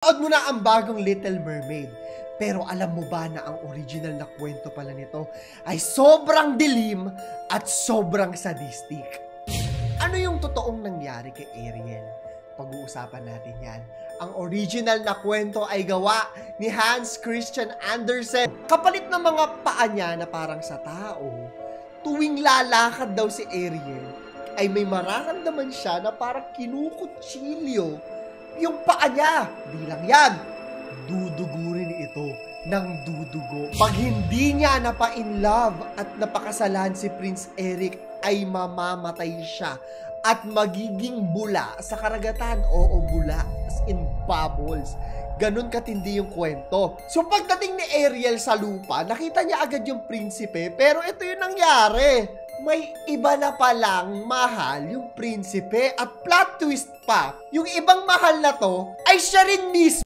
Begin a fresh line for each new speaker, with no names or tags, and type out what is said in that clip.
Nood mo na ang bagong Little Mermaid. Pero alam mo ba na ang original na kwento pala nito ay sobrang dilim at sobrang sadistic? Ano yung totoong nangyari kay Ariel? Pag-uusapan natin yan. Ang original na kwento ay gawa ni Hans Christian Andersen. Kapalit ng mga paa niya na parang sa tao, tuwing lalakad daw si Ariel, ay may mararamdaman siya na parang kinukutsilyo yung paa niya. Di lang yan, dudugurin ito ng dudugo. Pag hindi niya napa-in-love at napakasalan si Prince Eric, ay mamamatay siya at magiging bula sa karagatan. Oo, bula. As in bubbles. Ganun katindi yung kwento. So pagdating ni Ariel sa lupa, nakita niya agad yung prinsipe, pero ito yung nangyari. May iba na palang mahal yung prinsipe at plot twist pa. Yung ibang mahal na to ay siya rin mismo